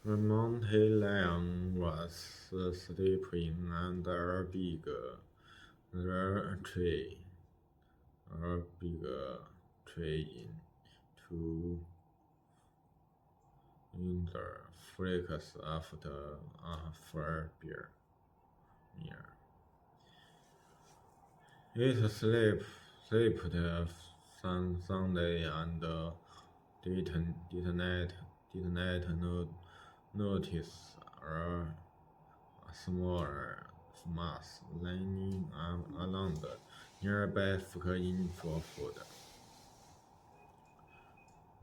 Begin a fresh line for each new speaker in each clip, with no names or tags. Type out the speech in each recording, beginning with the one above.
A mountain lion was sleeping under a tree, a big tree in the flakes after a fire near. It slept Sunday and did not notice a smaller mass lying along the nearby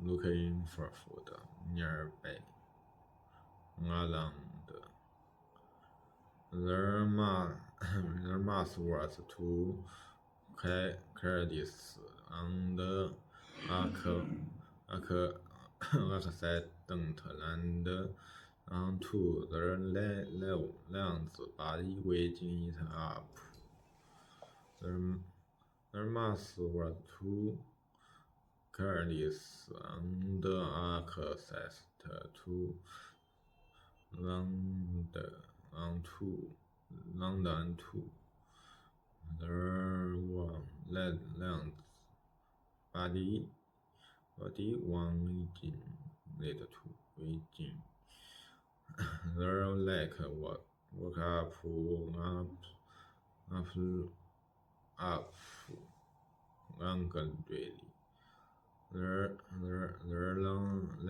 looking for food nearby along their mass was too careless and accident onto their lungs, body waking it up. Their mass was too careless and access to land onto their lungs, body wanting it to waking. Their leg woke up angrily. Their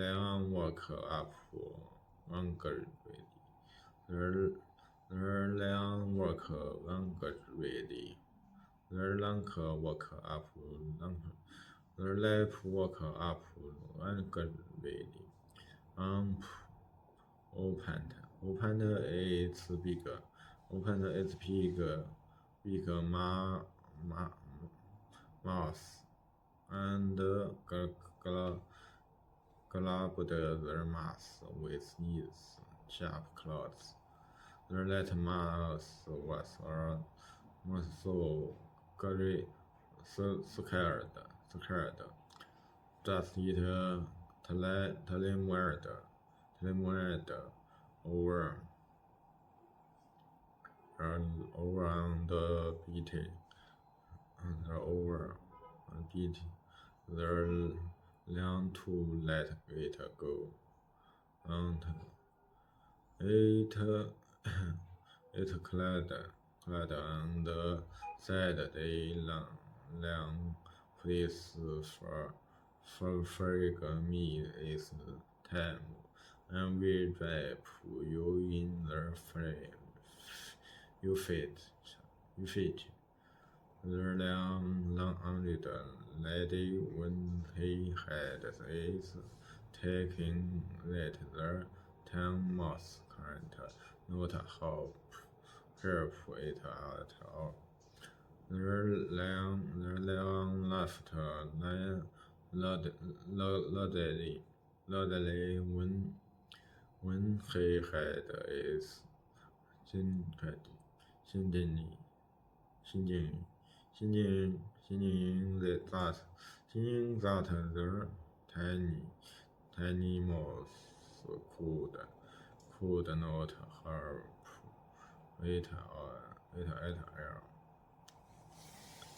lion woke up angrily. Their lion woke angrily. Their lap woke up angrily. Opened its big mouth and grabbed their mouth with its sharp claws. Their little mouth was so scared that it telemarked over on the beat their learn to let it go, and it clad and said they long please forgive me this time, and will wrap you in the feet. The long only the lady when he had is taking let the town mouse can't not help it at all. The lion laughed loudly when he had his心心that the tiny mouse could not help it at all.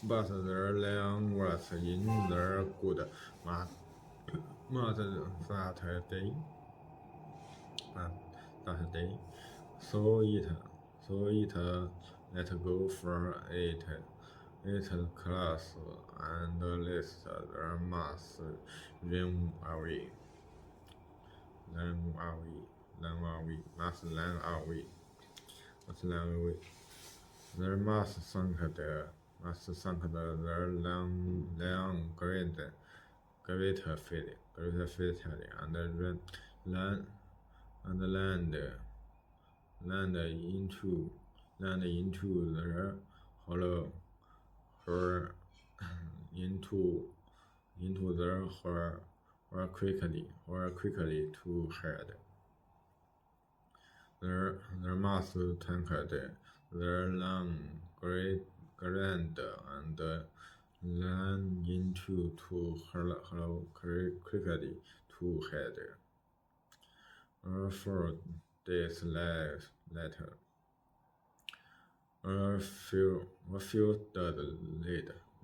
But the lion was in the good mood that day, so it let go for its class and let the mass run away. Mass ran away. The mass sank the lion greatly and land into the hollow her into the her quickly to hide. Their mass tanked their long grand and ran into to hollow quickly to hide. A few days later,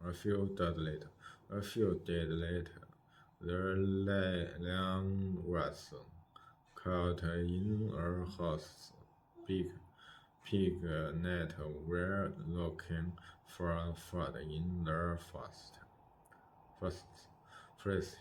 a few days later, a few days later, the lion was caught in a house. Pig net were looking for food in the first freeze.